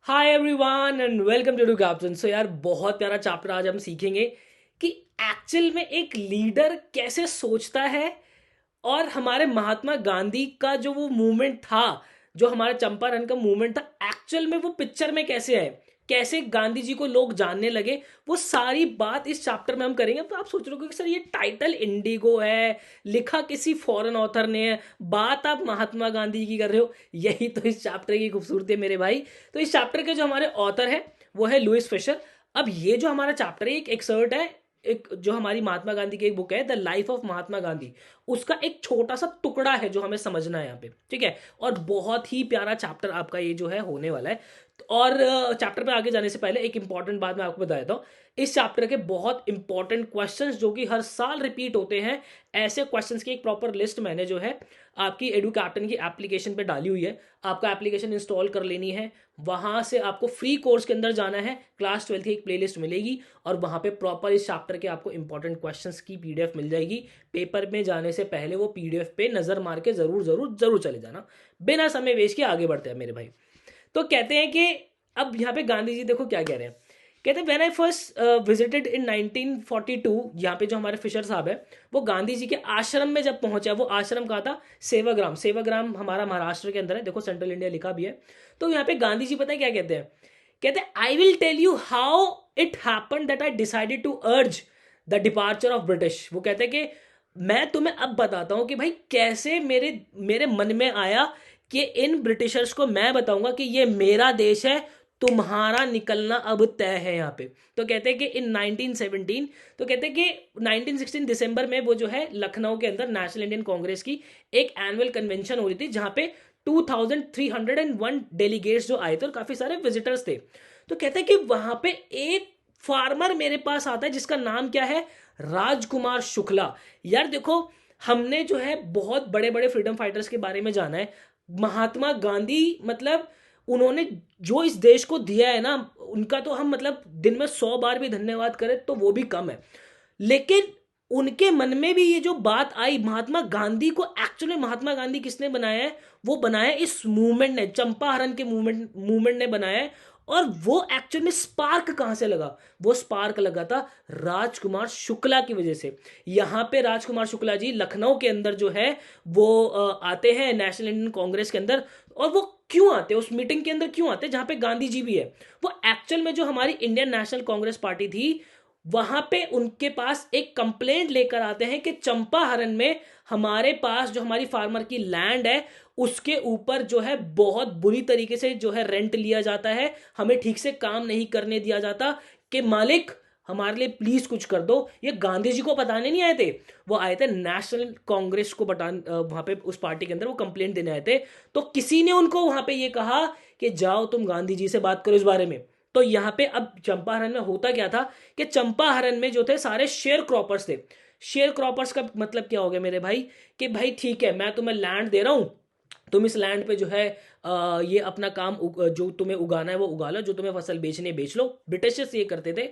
Hi everyone and welcome to captain. So यार बहुत प्यारा चैप्टर आज हम सीखेंगे कि एक्चुअल में एक लीडर कैसे सोचता है और हमारे महात्मा गांधी का जो वो मूवमेंट था, जो हमारा चंपारण का मूवमेंट था, एक्चुअल में वो पिक्चर में कैसे है, कैसे गांधी जी को लोग जानने लगे। वो सारी बात इस चैप्टर में हम करेंगे। तो आप सोच रहे हो कि सर ये टाइटल इंडिगो है, लिखा किसी फॉरेन ऑथर ने है, बात आप महात्मा गांधी की कर रहे हो। यही तो इस चैप्टर की खूबसूरती है मेरे भाई। तो इस चैप्टर के जो हमारे ऑथर है वो है लुइस फिशर। अब ये जो हमारा चैप्टर है एक एक्सर्ट है, एक जो हमारी महात्मा गांधी की एक बुक है the life of Mahatma Gandhi, उसका एक छोटा सा टुकड़ा है जो हमें समझना है यहाँ पे, ठीक है। और बहुत ही प्यारा चैप्टर आपका ये जो है होने वाला है। और चैप्टर पे आगे जाने से पहले एक इंपॉर्टेंट बात मैं आपको बता देता हूँ। इस चैप्टर के बहुत इंपॉर्टेंट क्वेश्चंस जो कि हर साल रिपीट होते हैं, ऐसे क्वेश्चंस की एक प्रॉपर लिस्ट मैंने जो है आपकी एडू कैप्टन की एप्लीकेशन पे डाली हुई है। आपका एप्लीकेशन इंस्टॉल कर लेनी है, वहां से आपको फ्री कोर्स के अंदर जाना है, क्लास 12 की एक प्लेलिस्ट मिलेगी और वहां पे प्रॉपर इस चैप्टर के आपको इंपॉर्टेंट क्वेश्चंस की पीडीएफ मिल जाएगी। पेपर में जाने से पहले वो पीडीएफ पे नजर मार के जरूर जरूर जरूर चले जाना। बिना समय वेस्ट किए आगे बढ़ते हैं मेरे भाई। तो कहते हैं कि अब यहाँ पे गांधी जी देखो क्या कह रहे हैं। कहते हैं when I first visited in 1942, यहाँ पे जो हमारे फिशर साहब है वो गांधी जी के आश्रम में जब पहुंचा, वो आश्रम कहा था सेवाग्राम। सेवाग्राम हमारा महाराष्ट्र के अंदर है, देखो सेंट्रल इंडिया लिखा भी है। तो यहाँ पे गांधी जी पता है क्या कहते हैं। कहते हैं I will tell you how it happened that I decided to urge the departure of British. वो कहते हैं कि मैं तुम्हें अब बताता हूं कि भाई कैसे मेरे मेरे मन में आया कि इन ब्रिटिशर्स को मैं बताऊंगा कि ये मेरा देश है, तुम्हारा निकलना अब तय है यहाँ पे। तो कहते हैं कि इन 1917, तो कहते हैं कि 1916 दिसंबर में वो जो है लखनऊ के अंदर नेशनल इंडियन कांग्रेस की एक एनुअल कन्वेंशन हो रही थी, जहां पे 2301 डेलीगेट्स जो आए थे और काफी सारे विजिटर्स थे। तो कहते हैं कि वहां पे एक फार्मर मेरे पास आता है जिसका नाम क्या है, राजकुमार शुक्ला। यार देखो, हमने जो है बहुत बड़े बड़े फ्रीडम फाइटर्स के बारे में जाना है। महात्मा गांधी मतलब उन्होंने जो इस देश को दिया है ना, उनका तो हम मतलब दिन में 100 बार भी धन्यवाद करें तो वो भी कम है। लेकिन उनके मन में भी ये जो बात आई, महात्मा गांधी को एक्चुअली महात्मा गांधी किसने बनाया है, वो बनाया इस मूवमेंट ने, चंपारण के मूवमेंट ने बनाया है। और वो एक्चुअल में स्पार्क कहां से लगा, वो स्पार्क लगा था राजकुमार शुक्ला की वजह से। यहां पे राजकुमार शुक्ला जी लखनऊ के अंदर जो है वो आते हैं नेशनल इंडियन कांग्रेस के अंदर। और वो क्यों आते हैं उस मीटिंग के अंदर, क्यों आते हैं जहां पे गांधी जी भी है। वो एक्चुअल में जो हमारी इंडियन नेशनल कांग्रेस पार्टी थी, वहां पे उनके पास एक कंप्लेंट लेकर आते हैं कि चंपारण में हमारे पास जो हमारी फार्मर की लैंड है उसके ऊपर जो है बहुत बुरी तरीके से जो है रेंट लिया जाता है, हमें ठीक से काम नहीं करने दिया जाता। कि मालिक हमारे लिए प्लीज कुछ कर दो। ये गांधी जी को बताने नहीं आए थे, वो आए थे नेशनल कांग्रेस को वहां पे उस पार्टी के अंदर वो कंप्लेंट देने आए थे। तो किसी ने उनको वहां पे ये कहा कि जाओ तुम गांधी जी से बात करो इस बारे में। तो यहाँ पे अब चंपारण में होता क्या था कि चंपारण में जो थे सारे शेयर क्रॉपर्स थे। शेयर क्रॉपर्स का मतलब क्या हो गया मेरे भाई, कि भाई ठीक है मैं तुम्हें लैंड दे रहा हूं, तुम इस लैंड पे जो है ये अपना काम जो तुम्हें उगाना है वो उगा लो, जो तुम्हें फसल बेचनी है बेच लो। ब्रिटिशर्स ये करते थे।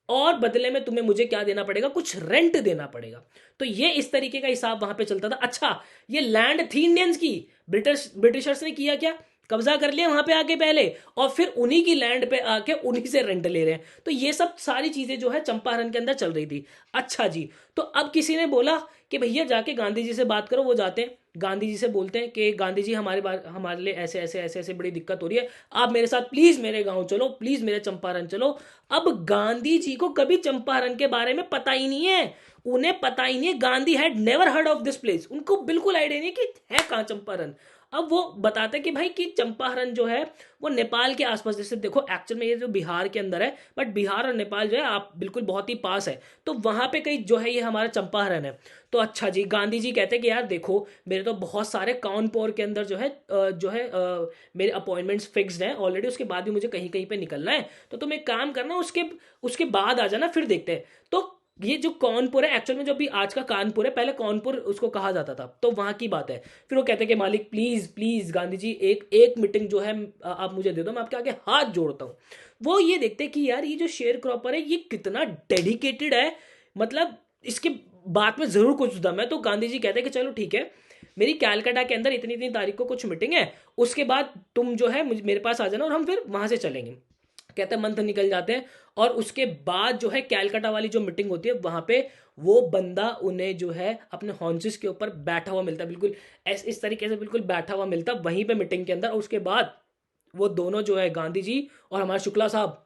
और बदले में तुम्हें मुझे क्या देना पड़ेगा, कुछ रेंट देना पड़ेगा। तो ये इस तरीके का हिसाब वहां पे चलता था। अच्छा, ये लैंड थी इंडियंस की, ब्रिटिशर्स ने किया क्या, कब्जा कर लिया वहां पे आके पहले, और फिर उन्हीं की लैंड पे आके उन्हीं से रेंट ले रहे हैं। तो ये सब सारी चीजें जो है चंपारण के अंदर चल रही थी। अच्छा जी, तो अब किसी ने बोला कि भैया जाके गांधी जी से बात करो। वो जाते हैं गांधी जी से, बोलते हैं कि गांधी जी हमारे लिए ऐसे ऐसे ऐसे ऐसे बड़ी दिक्कत हो रही है, आप मेरे साथ प्लीज मेरे गांव चलो, प्लीज मेरे चंपारण चलो। अब गांधी जी को कभी चंपारण के बारे में पता ही नहीं है, उन्हें पता ही नहीं है। Gandhi had never heard of this place, उनको बिल्कुल आइडिया नहीं कि है कहाँ चंपारण। अब वो बताते कि भाई कि चंपारण जो है वो नेपाल के आसपास, जैसे देखो एक्चुअल में ये जो बिहार के अंदर है, बट बिहार और नेपाल जो है आप बिल्कुल बहुत ही पास है। तो वहां पे कहीं जो है ये हमारा चंपारण है। तो अच्छा जी, गांधी जी कहते हैं कि यार देखो मेरे तो बहुत सारे कानपुर के अंदर मेरे अपॉइंटमेंट्स फिक्स्ड हैं ऑलरेडी, उसके बाद भी मुझे कहीं कहीं पे निकलना है। तो तुम एक काम करना, उसके उसके बाद आ जाना, फिर देखते हैं। तो ये जो कानपुर है एक्चुअल में, जो भी आज का कानपुर है, पहले कानपुर उसको कहा जाता था। तो वहां की बात है। फिर वो कहते हैं कि मालिक प्लीज प्लीज गांधी जी एक एक मीटिंग जो है आप मुझे दे दो, मैं आपके आगे हाथ जोड़ता हूँ। वो ये देखते हैं कि यार ये जो शेयर क्रॉपर है ये कितना डेडिकेटेड है, मतलब इसके बात में जरूर कुछ दम है। तो गांधी जी कहते हैं कि चलो ठीक है, मेरी कैलकाटा के अंदर इतनी इतनी तारीख को कुछ मीटिंग है, उसके बाद तुम जो है मेरे पास आ जाना और हम फिर वहां से चलेंगे। कहते हैं मंथ निकल जाते हैं, और उसके बाद जो है कैलकाटा वाली जो मीटिंग होती है वहां पे वो बंदा उन्हें जो है अपने हॉन्सेस के ऊपर बैठा हुआ मिलता है, बिल्कुल इस तरीके से बिल्कुल बैठा हुआ मिलता वहीं पे मीटिंग के अंदर। और उसके बाद वो दोनों जो है गांधी जी और हमारे शुक्ला साहब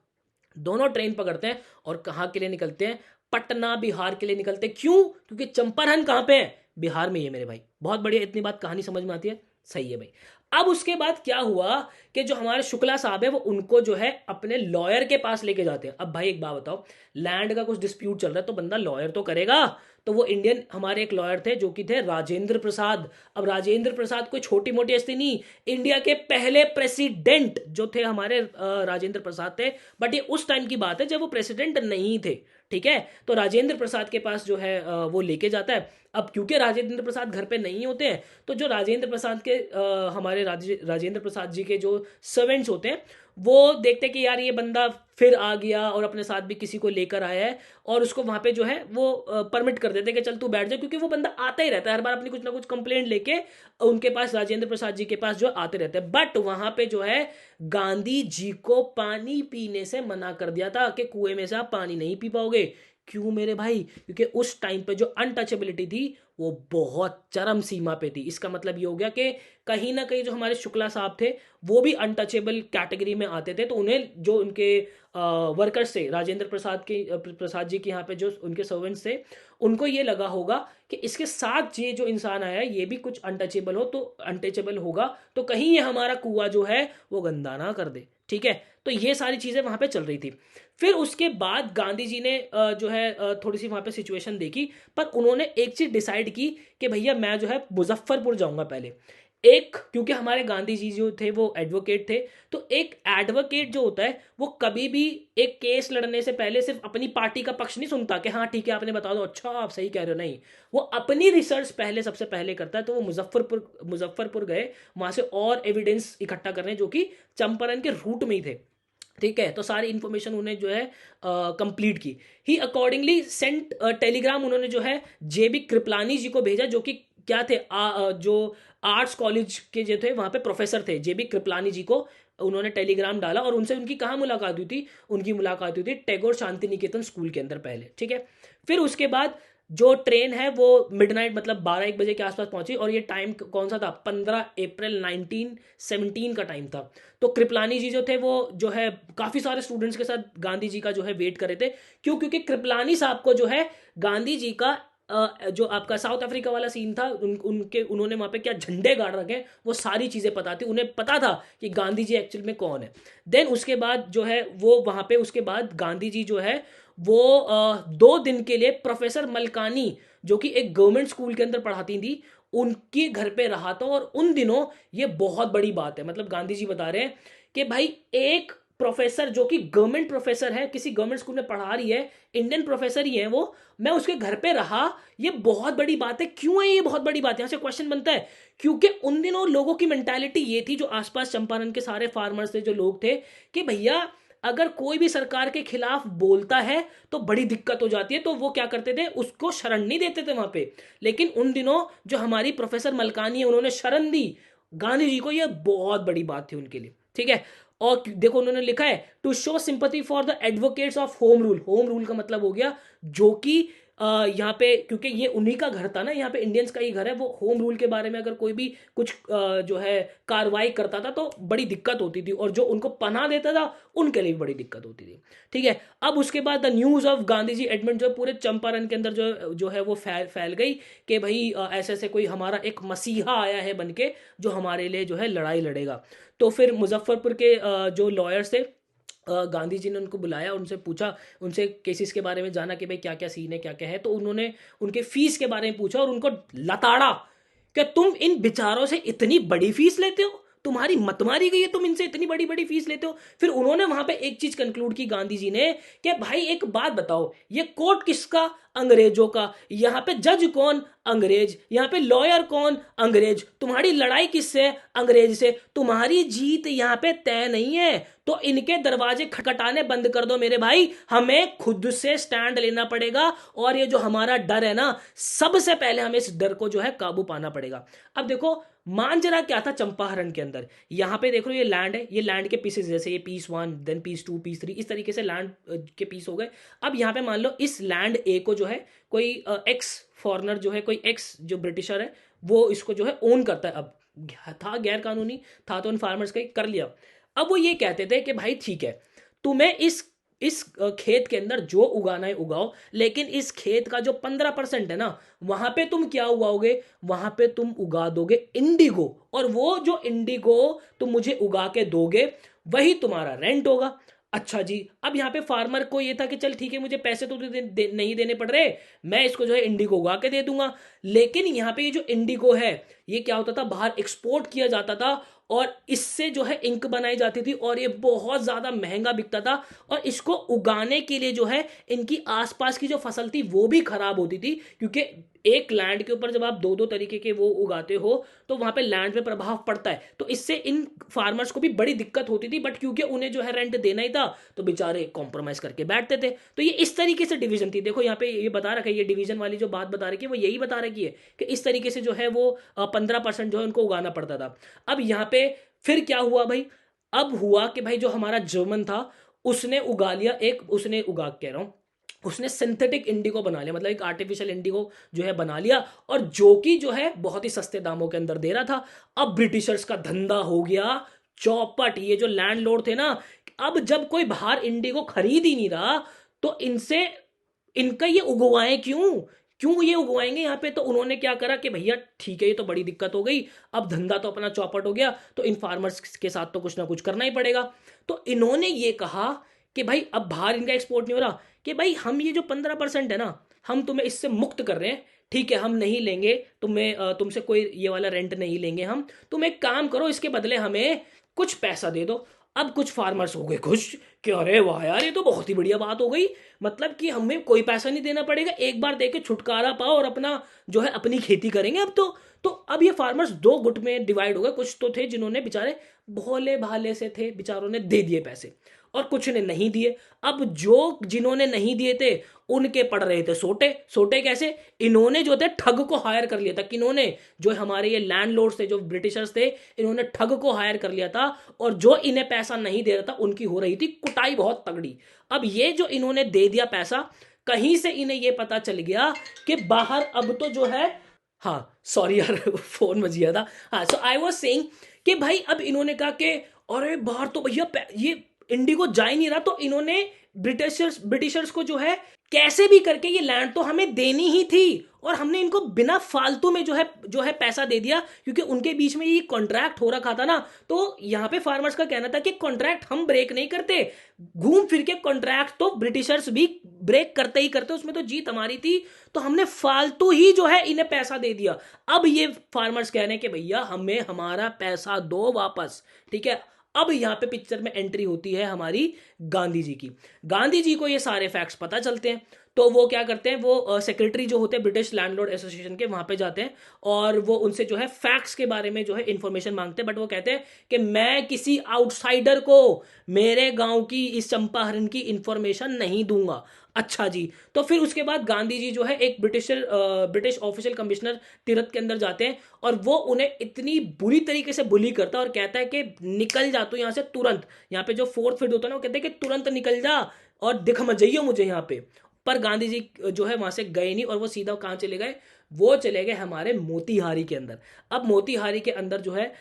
दोनों ट्रेन पकड़ते हैं और कहाँ के लिए निकलते हैं, पटना बिहार के लिए निकलते हैं। क्यों? क्योंकि चंपारण कहाँ पे है? बिहार में ही है मेरे भाई। बहुत बढ़िया, इतनी बात कहानी समझ में आती है, सही है भाई। अब उसके बाद क्या हुआ कि जो हमारे शुक्ला साहब है वो उनको जो है अपने लॉयर के पास लेके जाते हैं। अब भाई एक बात बताओ, लैंड का कुछ डिस्प्यूट चल रहा है तो बंदा लॉयर तो करेगा। तो वो इंडियन हमारे एक लॉयर थे जो कि थे राजेंद्र प्रसाद। अब राजेंद्र प्रसाद कोई छोटी मोटी हस्ती नहीं, इंडिया के पहले प्रेसिडेंट जो थे हमारे राजेंद्र प्रसाद थे। बट ये उस टाइम की बात है जब वो प्रेसिडेंट नहीं थे, ठीक है। तो राजेंद्र प्रसाद के पास जो है वो लेके जाता है। अब क्योंकि राजेंद्र प्रसाद घर पे नहीं होते हैं, तो जो राजेंद्र प्रसाद के हमारे राजेंद्र प्रसाद जी के जो सर्वेंट्स होते हैं वो देखते हैं कि यार ये बंदा फिर आ गया और अपने साथ भी किसी को लेकर आया है, और उसको वहां पे जो है वो परमिट कर देते हैं कि चल तू बैठ जा, क्योंकि वो बंदा आता ही रहता है हर बार अपनी कुछ ना कुछ कंप्लेंट लेके उनके पास, राजेंद्र प्रसाद जी के पास जो आते रहते हैं। बट वहां पे जो है गांधी जी को पानी पीने से मना कर दिया था कि कुएं में से आप पानी नहीं पी पाओगे। क्यों मेरे भाई? क्योंकि उस टाइम पे जो अनटचेबिलिटी थी वो बहुत चरम सीमा पे थी। इसका मतलब ये हो गया कि कहीं ना कहीं जो हमारे शुक्ला साहब थे वो भी अनटचेबल कैटेगरी में आते थे। तो उन्हें जो उनके वर्कर्स थे राजेंद्र प्रसाद के प्रसाद जी के यहाँ पे जो उनके सर्वेंट्स थे, उनको ये लगा होगा कि इसके साथ ये जो इंसान आया है ये भी कुछ अनटचेबल हो, तो अनटचेबल होगा तो कहीं ये हमारा कुआं जो है वो गंदा ना कर दे, ठीक है। तो ये सारी चीजें वहां पे चल रही थी। फिर उसके बाद गांधी जी ने जो है थोड़ी सी वहां पे सिचुएशन देखी, पर उन्होंने एक चीज डिसाइड की कि भैया मैं जो है मुजफ्फरपुर जाऊंगा पहले। एक, क्योंकि हमारे गांधी जी जो थे वो एडवोकेट थे, तो एक एडवोकेट जो होता है वो कभी भी एक केस लड़ने से पहले सिर्फ अपनी पार्टी का पक्ष नहीं सुनता कि हाँ ठीक है आपने बता दो, अच्छा आप सही कह रहे हो, नहीं, वो अपनी रिसर्च पहले सबसे पहले करता है। तो वो मुजफ्फरपुर गए वहां से और एविडेंस इकट्ठा करने जो कि चंपारण के रूट में ही थे, ठीक है। तो सारी इंफॉर्मेशन उन्हें जो है कंप्लीट की। ही अकॉर्डिंगली सेंट टेलीग्राम उन्होंने जो है जेबी कृपलानी जी को भेजा, जो कि क्या थे जो आर्ट्स कॉलेज के जो थे वहां पे प्रोफेसर थे, जेबी कृपलानी जी को उन्होंने टेलीग्राम डाला। और उनसे उनकी कहाँ मुलाकात हुई थी? उनकी मुलाकात हुई थी टैगोर शांति निकेतन स्कूल के अंदर पहले, ठीक है। फिर उसके बाद जो ट्रेन है वो मिडनाइट मतलब 12-1 बजे के आसपास पहुंची, और ये टाइम कौन सा था? 15 अप्रैल 1917 का टाइम था। तो कृपलानी जी जो थे वो जो है काफी सारे स्टूडेंट्स के साथ गांधी जी का जो है वेट कर रहे थे। क्यों? क्योंकि कृपलानी साहब को जो है गांधी जी का जो आपका साउथ अफ्रीका वाला सीन था उनके उन्होंने वहां पे क्या झंडे गाड़ रखे हैं वो सारी चीजें पता थी, उन्हें पता था कि गांधी जी एक्चुअल में कौन है। देन उसके बाद जो है वो वहां पे उसके बाद गांधी जी जो है वो 2 दिन के लिए प्रोफेसर मलकानी जो कि एक गवर्नमेंट स्कूल के अंदर पढ़ाती थी उनके घर पे रहा था। और उन दिनों ये बहुत बड़ी बात है, मतलब गांधी जी बता रहे हैं कि भाई एक प्रोफेसर जो कि गवर्नमेंट प्रोफेसर है, किसी गवर्नमेंट स्कूल में पढ़ा रही है, इंडियन प्रोफेसर ही है वो, मैं उसके घर पे रहा, ये बहुत बड़ी बात है। क्यों है ये बहुत बड़ी बात है? यहां से क्वेश्चन बनता है। क्योंकि उन दिनों लोगों की मेंटालिटी ये थी, जो आसपास चंपारण के सारे फार्मर्स थे, जो लोग थे, कि भैया अगर कोई भी सरकार के खिलाफ बोलता है तो बड़ी दिक्कत हो जाती है, तो वो क्या करते थे? उसको शरण नहीं देते थे वहां पे। लेकिन उन दिनों जो हमारी प्रोफेसर मलकानी है उन्होंने शरण दी गांधी जी को, यह बहुत बड़ी बात थी उनके लिए, ठीक है। और देखो उन्होंने लिखा है to show sympathy for the advocates of home rule. Home rule का मतलब हो गया जो कि यहाँ पे, क्योंकि ये उन्हीं का घर था ना, यहाँ पे इंडियंस का ही घर है, वो होम रूल के बारे में अगर कोई भी कुछ जो है कार्रवाई करता था तो बड़ी दिक्कत होती थी, और जो उनको पनाह देता था उनके लिए भी बड़ी दिक्कत होती थी, ठीक है। अब उसके बाद the news of Gandhi ji admit जो पूरे चंपारण के अंदर जो है वो फैल गई कि भाई ऐसे ऐसे कोई हमारा एक मसीहा आया है बन के जो हमारे लिए जो है लड़ाई लड़ेगा। तो फिर मुजफ्फरपुर के जो लॉयर्स थे, गांधी जी ने उनको बुलाया, उनसे पूछा, उनसे केसेस के बारे में जाना कि भाई क्या क्या सीन है, क्या क्या है। तो उन्होंने उनके फीस के बारे में पूछा और उनको लताड़ा कि तुम इन बेचारों से इतनी बड़ी फीस लेते हो, तुम्हारी मत मारी गई है, तुम इनसे इतनी बड़ी बड़ी फीस लेते हो। फिर उन्होंने वहां पे एक चीज कंक्लूड की गांधी जी ने कि भाई एक बात बताओ, ये कोर्ट किसका? अंग्रेजों का। यहाँ पे जज कौन? अंग्रेज। यहाँ पे लॉयर कौन? अंग्रेज। तुम्हारी लड़ाई किससे? अंग्रेज से। तुम्हारी जीत यहाँ पे तय नहीं है, तो इनके दरवाजे खटखटाने बंद कर दो मेरे भाई, हमें खुद से स्टैंड लेना पड़ेगा। और ये जो हमारा डर है ना, सबसे पहले हमें इस डर को जो है काबू पाना पड़ेगा। अब देखो मांजरा क्या था चंपारण के अंदर। यहाँ पे देख लो ये लैंड है, ये लैंड के पीसेस, जैसे ये पीस 1, देन पीस 2, पीस 3, इस तरीके से लैंड के पीस हो गए। अब यहाँ पे मान लो इस लैंड ए को जो है कोई एक्स फॉरनर जो है, कोई एक्स जो ब्रिटिशर है, वो इसको जो है ओन करता है। अब था गैर कानूनी, था तो उन फार्मर्स का कर लिया। अब वो ये कहते थे कि भाई ठीक है, तुम्हें इस खेत के अंदर जो उगाना है उगाओ, लेकिन इस खेत का जो 15% है ना, वहां पे तुम क्या उगाओगे? वहां पे तुम उगा दोगे इंडिगो, और वो जो इंडिगो तुम मुझे उगा के दोगे वही तुम्हारा रेंट होगा। अच्छा जी, अब यहाँ पे फार्मर को ये था कि चल ठीक है, मुझे पैसे तो नहीं देने पड़ रहे, मैं इसको जो है इंडिगो उगा के दे दूंगा। लेकिन यहाँ पे ये जो इंडिगो है, ये क्या होता था, बाहर एक्सपोर्ट किया जाता था, और इससे जो है इंक बनाई जाती थी, और ये बहुत ज्यादा महंगा बिकता था। और इसको उगाने के लिए जो है इनकी आसपास की जो फसल थी वो भी खराब होती थी, क्योंकि एक लैंड के ऊपर जब आप दो दो तरीके के वो उगाते हो तो वहां पे लैंड पे प्रभाव पड़ता है, तो इससे इन फार्मर्स को भी बड़ी दिक्कत होती थी। बट क्योंकि उन्हें जो है रेंट देना ही था, तो बेचारे कॉम्प्रोमाइज करके बैठते थे। तो ये इस तरीके से डिवीजन थी। देखो यहाँ पे ये बता रखा है, ये डिवीजन वाली जो बात बता रखी है वो यही बता रखी है कि इस तरीके से जो है वो 15% जो है उनको उगाना पड़ता था। अब यहाँ पे फिर क्या हुआ भाई? अब हुआ कि भाई जो हमारा जर्मन था उसने उगा लिया, एक उसने उगा कह रहा हूं, उसने सिंथेटिक इंडिगो बना लिया, मतलब एक आर्टिफिशियल इंडिगो जो है बना लिया, और जो कि जो है बहुत ही सस्ते दामों के अंदर दे रहा था। अब ब्रिटिशर्स का धंधा हो गया चौपट। ये जो लैंडलॉर्ड थे ना, अब जब कोई बाहर इंडिगो खरीद ही नहीं रहा, तो इनसे इनका ये उगवाएं क्यों? क्यों ये उगवाएंगे यहाँ पे? तो उन्होंने क्या करा कि भैया ठीक है, ये तो बड़ी दिक्कत हो गई, अब धंधा तो अपना चौपट हो गया, तो इन फार्मर्स के साथ तो कुछ ना कुछ करना ही पड़ेगा। तो इन्होंने ये कहा कि भाई अब बाहर इनका एक्सपोर्ट नहीं हो रहा, कि भाई हम ये जो 15% है ना, हम तुम्हें इससे मुक्त कर रहे हैं, ठीक है, हम नहीं लेंगे तुम्हें, तुमसे कोई ये वाला रेंट नहीं लेंगे हम, तुम एक काम करो, इसके बदले हमें कुछ पैसा दे दो। अब कुछ फार्मर्स हो गए खुश कि अरे वाह यार, ये तो बहुत ही बढ़िया बात हो गई, मतलब कि हमें कोई पैसा नहीं देना पड़ेगा, एक बार देके छुटकारा पाओ और अपना जो है अपनी खेती करेंगे अब तो अब ये फार्मर्स दो गुट में डिवाइड हो गए। कुछ तो थे जिन्होंने बेचारे भोले भाले से थे, बेचारों ने दे दिए पैसे, और कुछ ने नहीं दिए। अब जो जिन्होंने नहीं दिए थे उनके पड़ रहे थे सोटे। सोटे कैसे? इन्होंने जो थे ठग को हायर कर लिया था। किन्होंने? जो हमारे ये लैंडलॉर्ड्स थे, जो ब्रिटिशर्स थे, इन्होंने ठग को हायर कर लिया था, और जो इन्हें पैसा नहीं दे रहा था उनकी हो रही थी कुटाई बहुत तगड़ी। अब ये जो इन्होंने दे दिया पैसा, कहीं से इन्हें ये पता चल गया कि बाहर अब तो जो है, हाँ सॉरी यार फोन बज गया था। हाँ, सो आई वाज सेइंग कि भाई अब इन्होंने कहा कि अरे बाहर तो भैया ये इंडिगो जा ही नहीं रहा, तो इन्होंने ब्रिटिशर्स को जो है कैसे भी करके ये लैंड तो हमें देनी ही थी, और हमने इनको बिना फालतू में जो है पैसा दे दिया, क्योंकि उनके बीच में ये कॉन्ट्रैक्ट हो रखा था ना। तो यहाँ पे फार्मर्स का कहना था कि कॉन्ट्रैक्ट हम ब्रेक नहीं करते, घूम फिर के कॉन्ट्रैक्ट तो ब्रिटिशर्स भी ब्रेक करते ही करते, उसमें तो जीत हमारी थी, तो हमने फालतू ही जो है इन्हें पैसा दे दिया। अब ये फार्मर्स कह रहे हैं कि भैया हमें हमारा पैसा दो वापस, ठीक है। अब यहां पे पिक्चर में एंट्री होती है हमारी गांधी जी की। गांधी जी को ये सारे फैक्ट्स पता चलते हैं, तो वो क्या करते हैं, वो सेक्रेटरी जो होते हैं ब्रिटिश लैंडलॉर्ड एसोसिएशन के, वहां पे जाते हैं, और वो उनसे जो है फैक्ट्स के बारे में जो है इंफॉर्मेशन मांगते हैं। बट वो कहते हैं कि मैं किसी आउटसाइडर को मेरे गांव की इस चंपारण की इंफॉर्मेशन नहीं दूंगा। अच्छा जी, तो फिर उसके बाद गांधी जी जो है एक ब्रिटिश ऑफिशियल कमिश्नर तिरथ के अंदर जाते हैं, और वो उन्हें इतनी बुरी तरीके से बुली करता है और कहता है कि निकल जा तू यहाँ से तुरंत। यहाँ पे जो फोर्थ फिफ्थ होता है ना, वो कहते हैं कि तुरंत निकल जा और दिख मत जाइयो मुझे यहाँ पे। पर गांधी जी जो है वहां से गए नहीं, और वो सीधा कहाँ चले गए? वो चले गए हमारे मोतीहारी के अंदर। अब मोतीहारी के अंदर जो है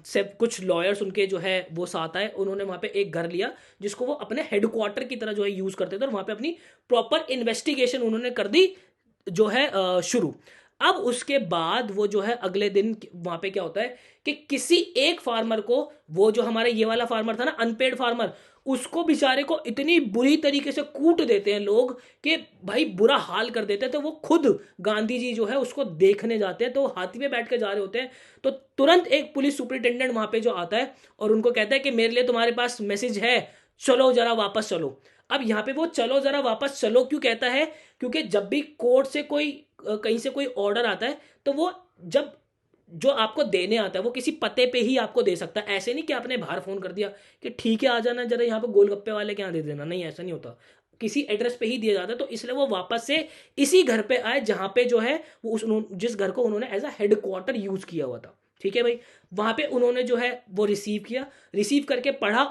से कुछ लॉयर्स उनके जो है वो साथ आए, उन्होंने वहां पे एक घर लिया जिसको वो अपने हेडक्वार्टर की तरह जो है यूज करते थे, और वहां पे अपनी प्रॉपर इन्वेस्टिगेशन उन्होंने कर दी जो है शुरू। अब उसके बाद वो जो है अगले दिन वहां पे क्या होता है कि किसी एक फार्मर को, वो जो हमारा ये वाला फार्मर था ना, अनपेड फार्मर, उसको बेचारे को इतनी बुरी तरीके से कूट देते हैं लोग कि भाई बुरा हाल कर देते हैं। तो वो खुद गांधी जी जो है उसको देखने जाते हैं, तो हाथी पे बैठ के जा रहे होते हैं। तो तुरंत एक पुलिस सुपरिटेंडेंट वहां पे जो आता है और उनको कहता है कि मेरे लिए तुम्हारे पास मैसेज है, चलो जरा वापस चलो। अब यहाँ पे वो चलो जरा वापस चलो क्यों कहता है? क्योंकि जब भी कोर्ट से कोई कहीं से कोई ऑर्डर आता है तो वो जब जो आपको देने आता है वो किसी पते पे ही आपको दे सकता है। ऐसे नहीं कि आपने बाहर फोन कर दिया कि ठीक है आ जाना जरा यहाँ पे गोलगप्पे वाले के यहाँ दे देना, नहीं ऐसा नहीं होता। किसी एड्रेस पे ही दिया जाता है। तो इसलिए वो वापस से इसी घर पे आए जहां पे जो है वो जिस घर को उन्होंने एज अ हेडक्वार्टर यूज किया हुआ था। ठीक है भाई, वहां पे उन्होंने जो है वो रिसीव किया, रिसीव करके पढ़ा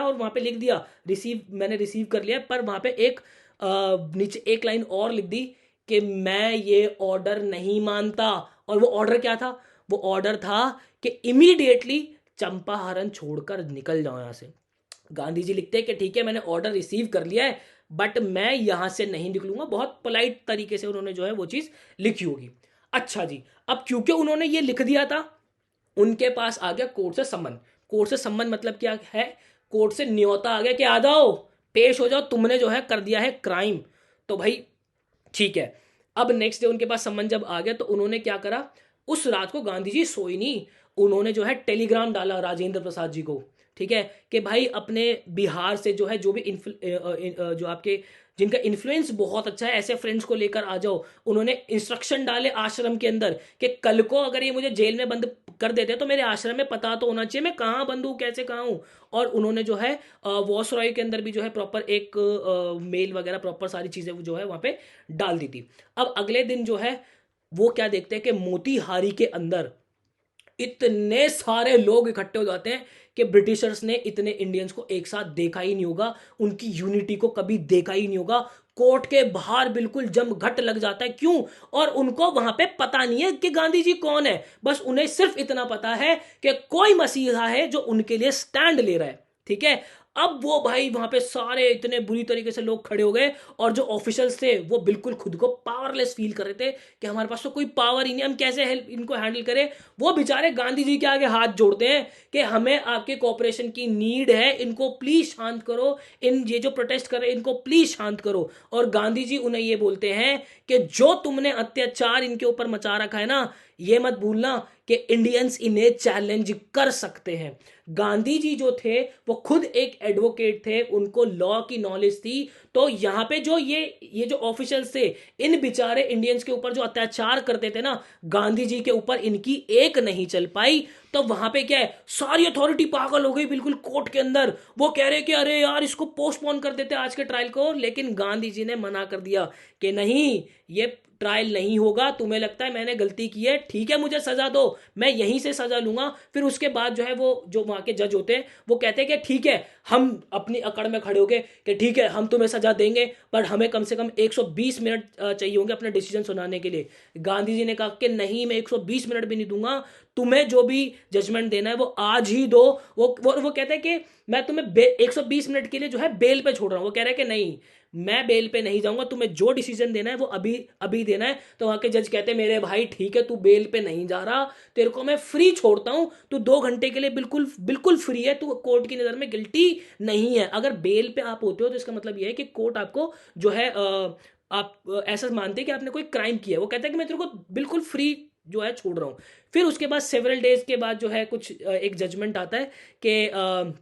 और वहां पे लिख दिया रिसीव, मैंने रिसीव कर लिया। पर वहां पे एक नीचे एक लाइन और लिख दी कि मैं ये ऑर्डर नहीं मानता। और वो ऑर्डर क्या था? वो ऑर्डर था कि इमीडिएटली चंपारण छोड़कर निकल जाओ यहां से। गांधी जी लिखते हैं कि ठीक है मैंने ऑर्डर रिसीव कर लिया है बट मैं यहां से नहीं निकलूंगा। बहुत पोलाइट तरीके से उन्होंने जो है वो चीज लिखी होगी। अच्छा जी, अब क्योंकि उन्होंने ये लिख दिया था, उनके पास आ गया कोर्ट से सम्मन। कोर्ट से सम्मन मतलब क्या है? कोर्ट से न्योता आ गया कि आ जाओ, पेश हो जाओ, तुमने जो है कर दिया है क्राइम। तो भाई ठीक है। अब नेक्स्ट डे उनके पास सम्मन जब आ गया तो उन्होंने क्या करा? उस रात को गांधी जी सोई नहीं, उन्होंने जो है टेलीग्राम डाला राजेंद्र प्रसाद जी को। ठीक है कि भाई अपने बिहार से जो है जो भी जो आपके जिनका इन्फ्लुएंस बहुत अच्छा है ऐसे फ्रेंड्स को लेकर आ जाओ। उन्होंने इंस्ट्रक्शन डाले आश्रम के अंदर कि कल को अगर ये मुझे जेल में बंद कर देते हैं तो मेरे आश्रम में पता तो होना चाहिए मैं कहाँ बंद हूँ, कैसे कहाँ हूँ। और उन्होंने जो है वॉस रॉय के अंदर भी जो है प्रॉपर एक मेल वगैरह प्रॉपर सारी चीजें जो है वहां पे डाल दी थी। अब अगले दिन जो है वो क्या देखते हैं कि मोतीहारी के अंदर इतने सारे लोग इकट्ठे हो जाते हैं कि ब्रिटिशर्स ने इतने इंडियंस को एक साथ देखा ही नहीं होगा, उनकी यूनिटी को कभी देखा ही नहीं होगा। कोर्ट के बाहर बिल्कुल जमघट लग जाता है। क्यों? और उनको वहां पे पता नहीं है कि गांधी जी कौन है, बस उन्हें सिर्फ इतना पता है कि कोई मसीहा है जो उनके लिए स्टैंड ले रहा है। ठीक है, अब वो भाई वहां पे सारे इतने बुरी तरीके से लोग खड़े हो गए और जो ऑफिशियल्स थे वो बिल्कुल खुद को पावरलेस फील कर रहे थे कि हमारे पास तो कोई पावर ही नहीं, हम कैसे हेल्प इनको हैंडल करें। वो बेचारे गांधी जी के आगे हाथ जोड़ते हैं कि हमें आपके कोऑपरेशन की नीड है, इनको प्लीज शांत करो, इन ये जो प्रोटेस्ट कर रहे हैं इनको प्लीज शांत करो। और गांधी जी उन्हें ये बोलते हैं कि जो तुमने अत्याचार इनके ऊपर मचा रखा है ना, ये मत भूलना कि इंडियंस इन्हें चैलेंज कर सकते हैं। गांधी जी जो थे वो खुद एक एडवोकेट थे, उनको लॉ की नॉलेज थी। तो यहां पे जो ये जो ऑफिशियल्स थे, इन बेचारे इंडियंस के ऊपर जो अत्याचार करते थे ना, गांधी जी के ऊपर इनकी एक नहीं चल पाई। तो वहां पे क्या है, सारी अथॉरिटी पागल हो गई बिल्कुल कोर्ट के अंदर। वो कह रहे कि अरे यार इसको पोस्टपोन कर देते आज के ट्रायल को, लेकिन गांधी जी ने मना कर दिया कि नहीं, ये ट्रायल नहीं होगा। तुम्हें लगता है मैंने गलती की है, ठीक है मुझे सजा दो, मैं यहीं से सजा लूंगा। फिर उसके बाद जो है वो जो वहां के जज होते हैं वो कहते हैं कि ठीक है, हम अपनी अकड़ में खड़े हो गए कि ठीक है हम तुम्हें सजा देंगे, पर हमें कम से कम 120 मिनट चाहिए होंगे अपने डिसीजन सुनाने के लिए। गांधी जी ने कहा कि नहीं, मैं 120 मिनट भी नहीं दूंगा, तुम्हें जो भी जजमेंट देना है वो आज ही दो। वो कहते हैं कि मैं तुम्हें 120 मिनट के लिए जो है बेल पे छोड़ रहा हूं। वो कह रहे हैं कि नहीं, मैं बेल पे नहीं जाऊंगा, तुम्हें जो डिसीजन देना है वो अभी अभी देना है। तो वहां के जज कहते हैं मेरे भाई ठीक है, तू बेल पे नहीं जा रहा, तेरे को मैं फ्री छोड़ता हूं, तू 2 घंटे के लिए बिल्कुल बिल्कुल फ्री है, तू कोर्ट की नजर में गिल्टी नहीं है। अगर बेल पे आप होते हो तो इसका मतलब यह है कि कोर्ट आपको जो है आप ऐसा मानते हैं कि आपने कोई क्राइम किया है। वो कहता है कि मैं तेरे को बिल्कुल फ्री जो है छोड़ रहा हूं। फिर उसके बाद सेवरल डेज के बाद जो है कुछ एक जजमेंट आता है कि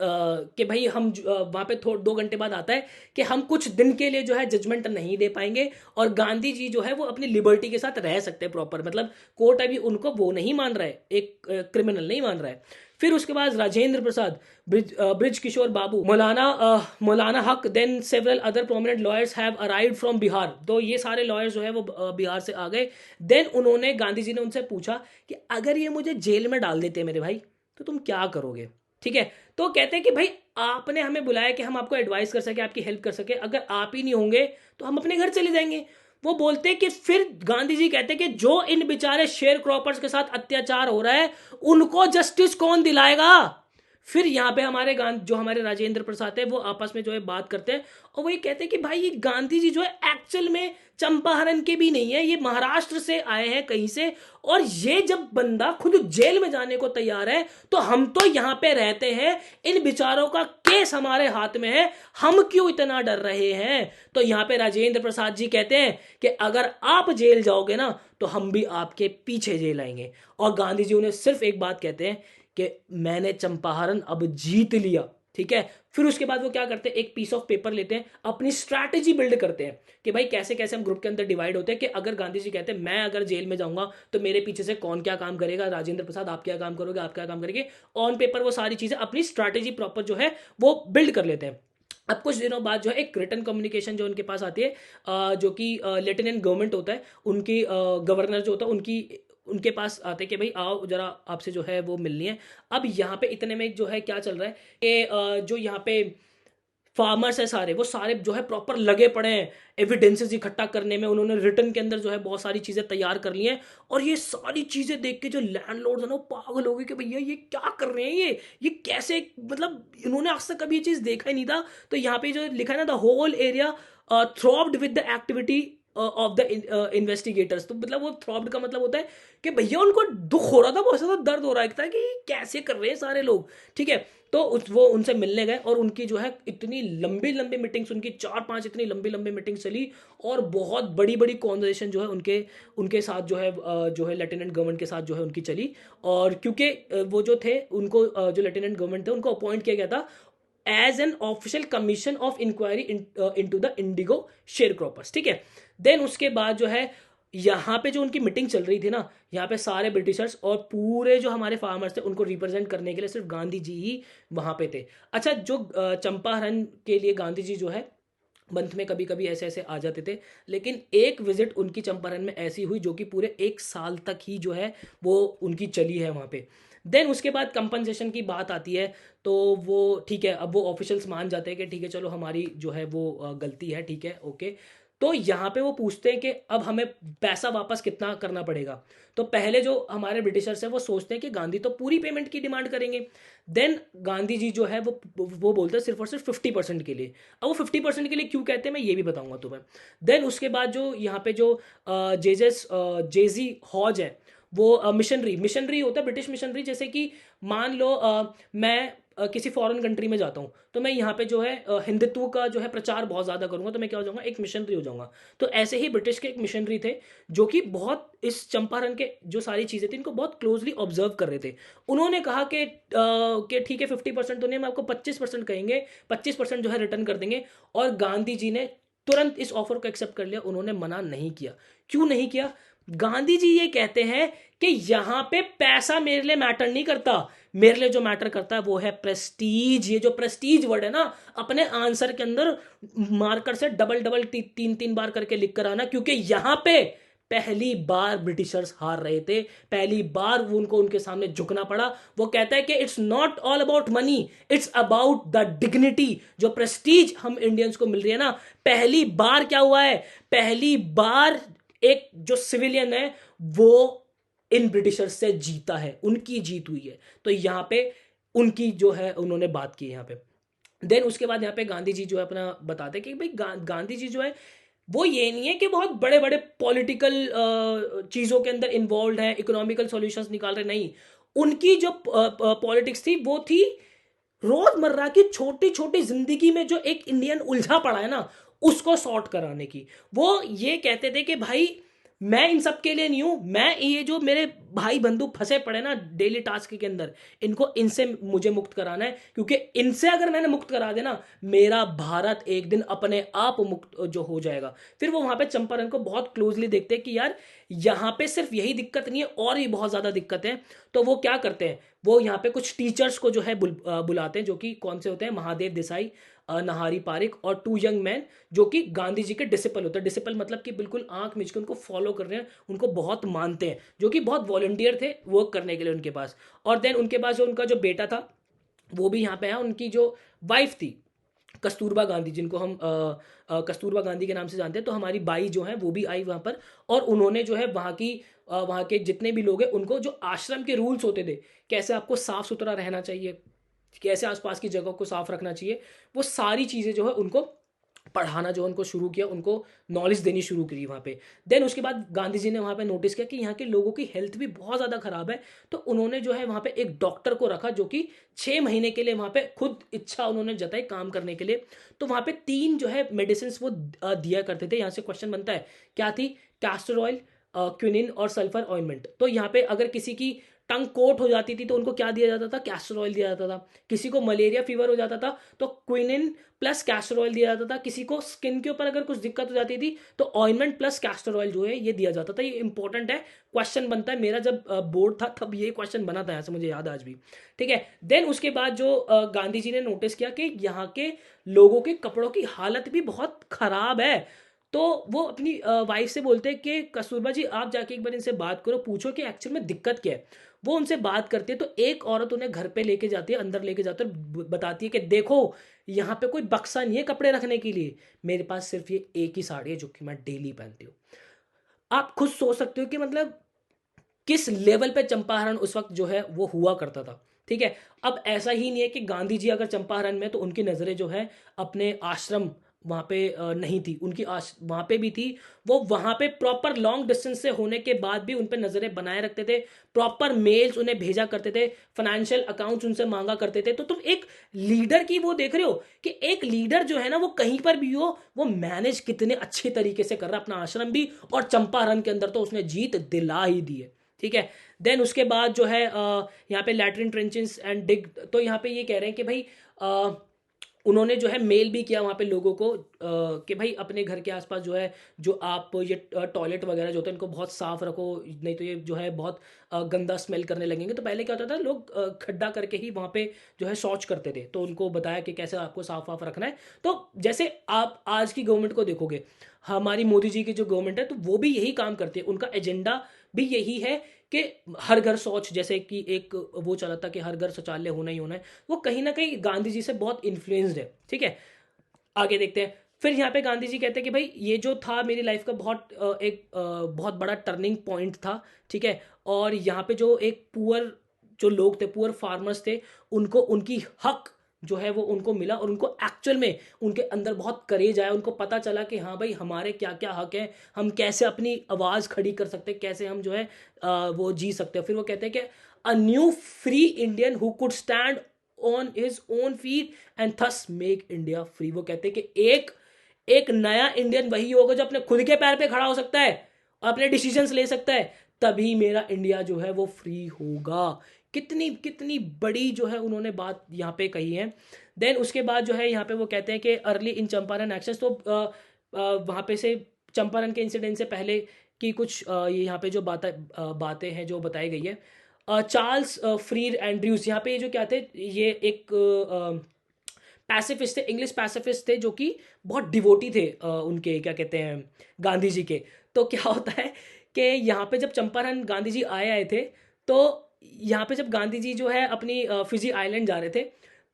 कि भाई हम वहां पे 2 घंटे बाद आता है कि हम कुछ दिन के लिए जो है जजमेंट नहीं दे पाएंगे और गांधी जी जो है वो अपनी लिबर्टी के साथ रह सकते हैं प्रॉपर। मतलब कोर्ट अभी उनको वो नहीं मान रहा है, एक क्रिमिनल नहीं मान रहा है। फिर उसके बाद Rajendra Prasad, bridge Kishore babu, Maulana Haq, then several other prominent lawyers have arrived from Bihar. तो ये सारे लॉयर्स जो है वो बिहार से आ गए। देन उन्होंने गांधी जी ने उनसे पूछा कि अगर ये मुझे जेल में डाल देते मेरे भाई तो तुम क्या करोगे? ठीक है, तो कहते हैं कि भाई आपने हमें बुलाया कि हम आपको एडवाइस कर सके, आपकी हेल्प कर सके, अगर आप ही नहीं होंगे तो हम अपने घर चले जाएंगे। वो बोलते हैं कि फिर गांधी जी कहते हैं कि जो इन बेचारे शेयर क्रॉपर्स के साथ अत्याचार हो रहा है उनको जस्टिस कौन दिलाएगा? फिर यहाँ पे हमारे जो हमारे राजेंद्र प्रसाद है वो आपस में जो है बात करते हैं, और वो ये कहते हैं कि भाई ये गांधी जी जो है एक्चुअल में चंपारण के भी नहीं है, ये महाराष्ट्र से आए हैं कहीं से, और ये जब बंदा खुद जेल में जाने को तैयार है तो हम तो यहाँ पे रहते हैं, इन बिचारों का केस हमारे हाथ में है, हम क्यों इतना डर रहे हैं। तो यहाँ पे राजेंद्र प्रसाद जी कहते हैं कि अगर आप जेल जाओगे ना तो हम भी आपके पीछे जेल आएंगे। और गांधी जी उन्हें सिर्फ एक बात कहते हैं कि मैंने चंपारण अब जीत लिया, ठीक है। फिर उसके बाद वो क्या करते हैं, एक पीस ऑफ पेपर लेते हैं, अपनी स्ट्रैटेजी बिल्ड करते हैं कि भाई कैसे कैसे हम ग्रुप के अंदर डिवाइड होते हैं, कि अगर गांधी जी कहते हैं मैं अगर जेल में जाऊंगा तो मेरे पीछे से कौन क्या काम करेगा, राजेंद्र प्रसाद आप क्या काम करोगे, आप क्या काम करेंगे, ऑन पेपर वो सारी चीजें अपनी स्ट्रैटेजी प्रॉपर जो है वो बिल्ड कर लेते हैं। अब कुछ दिनों बाद जो है एक रिटर्न कम्युनिकेशन जो उनके पास आती है, जो कि लेफ्टिनेंट गवर्नमेंट होता है, उनकी गवर्नर जो होता है उनकी उनके पास आते हैं कि भाई आओ जरा आपसे जो है वो मिलनी है। अब यहाँ पे इतने में जो है क्या चल रहा है कि जो यहाँ पे फार्मर्स है सारे, वो सारे जो है प्रॉपर लगे पड़े हैं एविडेंसेस इकट्ठा करने में, उन्होंने रिटर्न के अंदर जो है बहुत सारी चीज़ें तैयार कर ली हैं। और ये सारी चीज़ें देख के जो लैंडलॉर्ड्स है ना वो पागल हो गए कि भैया ये क्या कर रहे हैं, ये कैसे, मतलब इन्होंने आज तक कभी ये चीज़ देखा ही नहीं था। तो यहाँ पे जो लिखा है ना, the whole area throbbed with the activity of the investigators. तो मतलब वो थ्रॉब्ड का मतलब होता है कि भैया उनको दुख हो रहा था, बहुत ज़्यादा दर्द हो रहा है कि कैसे कर रहे हैं सारे लोग, ठीक है। तो वो उनसे मिलने गए, और उनकी जो है इतनी लंबी लंबी मीटिंग्स, उनकी 4-5 इतनी लंबी लंबी मीटिंग्स चली, और बहुत बड़ी बड़ी कॉन्वर्सेशन जो है उनके उनके साथ जो है लेफ्टिनेंट गवर्नमेंट के साथ जो है उनकी चली। और क्योंकि वो जो थे उनको जो लेफ्टिनेंट गवर्नमेंट थे उनको अपॉइंट किया गया था as an official commission of inquiry into the indigo sharecroppers, ठीक है। देन उसके बाद जो है यहाँ पे जो उनकी मीटिंग चल रही थी ना, यहाँ पे सारे ब्रिटिशर्स और पूरे जो हमारे फार्मर्स थे उनको रिप्रेजेंट करने के लिए सिर्फ गांधी जी ही वहाँ पे थे। अच्छा, जो चंपारण के लिए गांधी जी जो है मंथ में कभी कभी ऐसे ऐसे आ जाते थे, लेकिन एक विजिट उनकी चंपारण में ऐसी हुई जो कि पूरे 1 साल तक ही जो है वो उनकी चली है वहाँ पे। देन उसके बाद कंपनसेशन की बात आती है, तो वो ठीक है, अब वो ऑफिशियल्स मान जाते हैं कि ठीक है चलो हमारी जो है वो गलती है, ठीक है ओके। तो यहाँ पे वो पूछते हैं कि अब हमें पैसा वापस कितना करना पड़ेगा। तो पहले जो हमारे ब्रिटिशर्स हैं वो सोचते हैं कि गांधी तो पूरी पेमेंट की डिमांड करेंगे। देन गांधी जी जो है वो बोलते हैं सिर्फ और सिर्फ 50% के लिए। अब वो 50% के लिए क्यों कहते हैं मैं ये भी बताऊंगा तुम्हें। देन उसके बाद जो यहाँ पे जो जेजी हॉज है, वो मिशनरी मिशनरी होता है, ब्रिटिश मिशनरी। जैसे कि मान लो मैं किसी फॉरेन कंट्री में जाता हूँ, तो मैं यहाँ पे जो है हिंदुत्व का जो है प्रचार बहुत ज़्यादा करूँगा, तो मैं क्या हो जाऊँगा, एक मिशनरी हो जाऊँगा। तो ऐसे ही ब्रिटिश के एक मिशनरी थे जो कि बहुत इस चंपारण के जो सारी चीज़ें थी इनको बहुत क्लोजली ऑब्जर्व कर रहे थे। उन्होंने कहा कि ठीक है 50% तो नहीं, मैं आपको 25% कहेंगे, 25% जो है रिटर्न कर देंगे। और गांधी जी ने तुरंत इस ऑफर को एक्सेप्ट कर लिया, उन्होंने मना नहीं किया। क्यों नहीं किया? गांधी जी ये कहते हैं कि यहां पे पैसा मेरे लिए मैटर नहीं करता, मेरे लिए जो मैटर करता है वो है प्रेस्टीज। ये जो प्रेस्टीज वर्ड है ना, अपने आंसर के अंदर मार्कर से डबल डबल 3-3 बार करके लिख कर आना, क्योंकि यहां पे पहली बार ब्रिटिशर्स हार रहे थे, पहली बार उनको उनके सामने झुकना पड़ा। वो कहता है कि it's not all about money, it's about the dignity. जो प्रेस्टीज हम इंडियंस को मिल रही है ना, पहली बार क्या हुआ है, पहली बार एक जो सिविलियन है वो इन ब्रिटिशर्स से जीता है, उनकी जीत हुई है। तो यहाँ पे उनकी जो है उन्होंने बात की यहाँ पे। देन उसके बाद यहाँ पे गांधी जी जो है अपना बताते हैं कि भाई गांधी जी जो है वो ये नहीं है कि बहुत बड़े बड़े पॉलिटिकल चीज़ों के अंदर इन्वॉल्व है, इकोनॉमिकल सॉल्यूशंस निकाल रहे, नहीं। उनकी जो पॉलिटिक्स थी वो थी रोजमर्रा की छोटी छोटी जिंदगी में जो एक इंडियन उलझा पड़ा है ना, उसको सॉर्ट कराने की। वो ये कहते थे कि भाई मैं इन सब के लिए नहीं हूं, मैं ये जो मेरे भाई बंधु फंसे पड़े ना डेली टास्क के अंदर, इनको इनसे मुझे मुक्त कराना है, क्योंकि इनसे अगर मैंने मुक्त करा देना, मेरा भारत एक दिन अपने आप मुक्त जो हो जाएगा। फिर वो वहां पे चंपारण को बहुत क्लोजली देखते हैं कि यार यहाँ पे सिर्फ यही दिक्कत नहीं है, और भी बहुत ज्यादा दिक्कत है। तो वो क्या करते हैं, वो यहाँ पे कुछ टीचर्स को जो है बुलाते हैं, जो कि कौन से होते हैं, महादेव देसाई, नहारी पारिक और 2 यंग मैन, जो कि गांधी जी के डिसिपल होते हैं। डिसिपल मतलब कि बिल्कुल आंख मिच के उनको फॉलो कर रहे हैं, उनको बहुत मानते हैं, जो कि बहुत वॉलंटियर थे वर्क करने के लिए उनके पास। और देन उनके पास जो उनका जो बेटा था वो भी यहाँ पे है, उनकी जो वाइफ थी कस्तूरबा गांधी, जिनको हम कस्तूरबा गांधी के नाम से जानते हैं। तो हमारी बाई जो है वो भी आई वहाँ पर, और उन्होंने जो है वहाँ के जितने भी लोग हैं उनको जो आश्रम के रूल्स होते थे, कैसे आपको साफ सुथरा रहना चाहिए, कैसे आसपास की जगह को साफ रखना चाहिए, वो सारी चीज़ें जो है उनको पढ़ाना जो उनको शुरू किया, उनको नॉलेज देनी शुरू करी वहाँ पे। देन उसके बाद गांधी जी ने वहाँ पे नोटिस किया कि यहाँ के लोगों की हेल्थ भी बहुत ज़्यादा ख़राब है, तो उन्होंने जो है वहाँ पे एक डॉक्टर को रखा जो कि 6 महीने के लिए वहाँ पे खुद इच्छा उन्होंने जताई काम करने के लिए। तो वहाँ पे 3 जो है मेडिसिन वो दिया करते थे। यहाँ से क्वेश्चन बनता है, क्या थी? कैस्टर ऑयल, क्विनिन और सल्फर ऑइंटमेंट। तो यहाँ पे अगर किसी की टंग कोट हो जाती थी तो उनको क्या दिया जाता था? कैस्टर ऑयल दिया जाता था। किसी को मलेरिया फीवर हो जाता था तो क्विनिन प्लस कैस्टर ऑयल दिया जाता था। किसी को स्किन के ऊपर अगर कुछ दिक्कत हो जाती थी तो ऑइंटमेंट प्लस कैस्टर ऑयल जो है ये दिया जाता था। ये इंपॉर्टेंट है, क्वेश्चन बनता है। मेरा जब बोर्ड था तब ये क्वेश्चन बना था, ऐसे मुझे याद आज भी। ठीक है। देन उसके बाद जो गांधी जी ने नोटिस किया कि यहाँ के लोगों के कपड़ों की हालत भी बहुत खराब है, तो वो अपनी वाइफ से बोलते हैं कि कस्तूरबा जी आप जाके एक बार इनसे बात करो, पूछो कि एक्चुअल में दिक्कत क्या है। वो उनसे बात करती है तो एक औरत उन्हें घर पे लेके जाती है, अंदर लेके जाती है, बताती है कि देखो यहाँ पे कोई बक्सा नहीं है कपड़े रखने के लिए, मेरे पास सिर्फ ये एक ही साड़ी है जो कि मैं डेली पहनती हूँ। आप खुद सोच सकते हो कि मतलब किस लेवल पे चंपारण उस वक्त जो है वो हुआ करता था। ठीक है। अब ऐसा ही नहीं है कि गांधी जी अगर चंपारण में, तो उनकी नज़रें जो है अपने आश्रम वहाँ पे नहीं थी, उनकी वहाँ पे भी थी। वो वहाँ पे प्रॉपर लॉन्ग डिस्टेंस से होने के बाद भी उन पे नज़रें बनाए रखते थे, प्रॉपर मेल्स उन्हें भेजा करते थे, फाइनेंशियल अकाउंट्स उनसे मांगा करते थे। तो तुम एक लीडर की वो देख रहे हो कि एक लीडर जो है ना वो कहीं पर भी हो वो मैनेज कितने अच्छे तरीके से कर रहा है अपना आश्रम भी, और चंपारण के अंदर तो उसने जीत दिला ही दी है। ठीक है। देन उसके बाद जो है यहाँ पे लैट्रिन ट्रेंचेस एंड डिग, तो यहाँ पे ये कह रहे हैं कि भाई उन्होंने जो है मेल भी किया वहाँ पे लोगों को कि भाई अपने घर के आसपास जो है जो आप ये टॉयलेट वगैरह जो होते हैं इनको बहुत साफ रखो, नहीं तो ये जो है बहुत गंदा स्मेल करने लगेंगे। तो पहले क्या होता था, लोग खड्डा करके ही वहाँ पे जो है शौच करते थे, तो उनको बताया कि कैसे आपको साफ वाफ रखना है। तो जैसे आप आज की गवर्नमेंट को देखोगे, हमारी मोदी जी की जो गवर्नमेंट है तो वो भी यही काम करती है, उनका एजेंडा भी यही है कि हर घर शौच, जैसे कि एक वो चला था कि हर घर शौचालय होना ही होना है, वो कहीं ना कहीं गांधी जी से बहुत इन्फ्लुएंस्ड है। ठीक है। आगे देखते हैं। फिर यहाँ पे गांधी जी कहते हैं कि भाई ये जो था मेरी लाइफ का बहुत बहुत बड़ा टर्निंग पॉइंट था। ठीक है। और यहाँ पे जो एक पुअर जो लोग थे, पुअर फार्मर्स थे, उनको उनकी हक जो है वो उनको मिला, और उनको एक्चुअल में उनके अंदर बहुत करेज आया, उनको पता चला कि हाँ भाई हमारे क्या क्या हक है, हम कैसे अपनी आवाज़ खड़ी कर सकते हैं, कैसे हम जो है वो जी सकते हैं। फिर वो कहते हैं कि a new free Indian who could stand on his own feet and thus make India free. वो कहते हैं कि एक एक नया इंडियन वही होगा जो अपने खुद के पैर पे खड़ा हो सकता है और अपने डिसीजंस ले सकता है, तभी मेरा इंडिया जो है वो फ्री होगा। कितनी कितनी बड़ी जो है उन्होंने बात यहाँ पे कही है। देन उसके बाद जो है यहाँ पे वो कहते हैं कि अर्ली इन चंपारण एक्शन, तो वहाँ पे से चंपारण के इंसिडेंट से पहले की कुछ ये यहाँ पे जो बातें हैं जो बताई गई है। चार्ल्स फ्रीर एंड्रयूज, यहाँ पे ये जो क्या थे, ये एक पैसिफिस्ट थे, इंग्लिश पैसिफिस्ट थे, जो कि बहुत डिवोटी थे उनके क्या कहते हैं गांधी जी के। तो क्या होता है कि यहाँ पे जब चंपारण गांधी जी आए थे, तो यहाँ पे जब गांधी जी जो है अपनी फिजी आइलैंड जा रहे थे,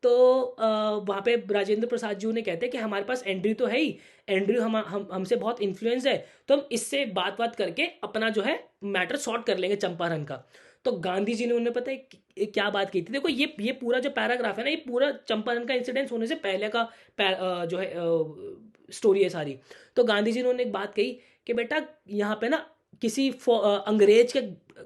तो वहाँ पे राजेंद्र प्रसाद जी उन्हें कहते हैं कि हमारे पास एंड्रयू तो है ही, एंड्रयू हम हमसे बहुत इन्फ्लुएंस है, तो हम इससे बात करके अपना जो है मैटर सॉर्ट कर लेंगे चंपारण का। तो गांधी जी ने उन्हें पता है क्या बात की थी। देखो ये पूरा जो पैराग्राफ है ना, ये पूरा चंपारण का इंसिडेंस होने से पहले का जो है स्टोरी है सारी। तो गांधी जी ने उन्हें एक बात कही कि बेटा यहाँ पे ना किसी अंग्रेज के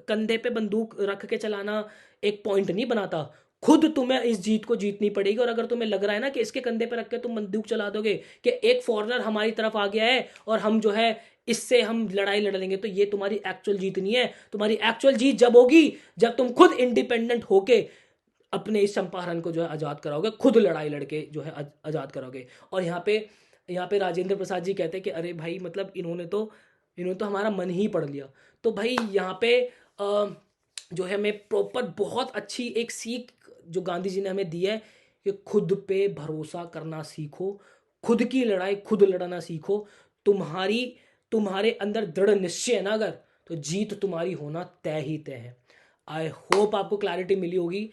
कंधे पे बंदूक रख के चलाना एक पॉइंट नहीं बनाता, खुद तुम्हें इस जीत को जीतनी पड़ेगी। और अगर तुम्हें लग रहा है ना कि इसके कंधे पे रख के तुम बंदूक चला दोगे कि एक फॉरेनर हमारी तरफ आ गया है और हम जो है इससे हम लड़ाई लड़ लेंगे, तो ये तुम्हारी एक्चुअल जीत नहीं है। तुम्हारी एक्चुअल जीत जब होगी जब तुम खुद इंडिपेंडेंट होके अपने इस चंपारण को जो है आज़ाद कराओगे, खुद लड़ाई लड़के जो है आज़ाद कराओगे। और यहाँ पे राजेंद्र प्रसाद जी कहते हैं कि अरे भाई मतलब इन्होंने तो हमारा मन ही पढ़ लिया। तो भाई यहाँ पे जो है हमें प्रॉपर बहुत अच्छी एक सीख जो गांधी जी ने हमें दी है कि खुद पे भरोसा करना सीखो, खुद की लड़ाई खुद लड़ना सीखो। तुम्हारी तुम्हारे अंदर दृढ़ निश्चय है ना अगर, तो जीत तुम्हारी होना तय ही तय है। आई होप आपको क्लैरिटी मिली होगी।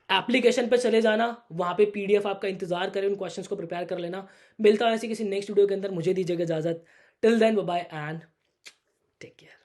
एप्लीकेशन पे चले जाना, वहाँ पे पीडीएफ आपका इंतजार करें, उन क्वेश्चंस को प्रिपेयर कर लेना। मिलता है ऐसी किसी नेक्स्ट वीडियो के अंदर, मुझे दीजिएगा इजाजत। Till then bye bye and take care.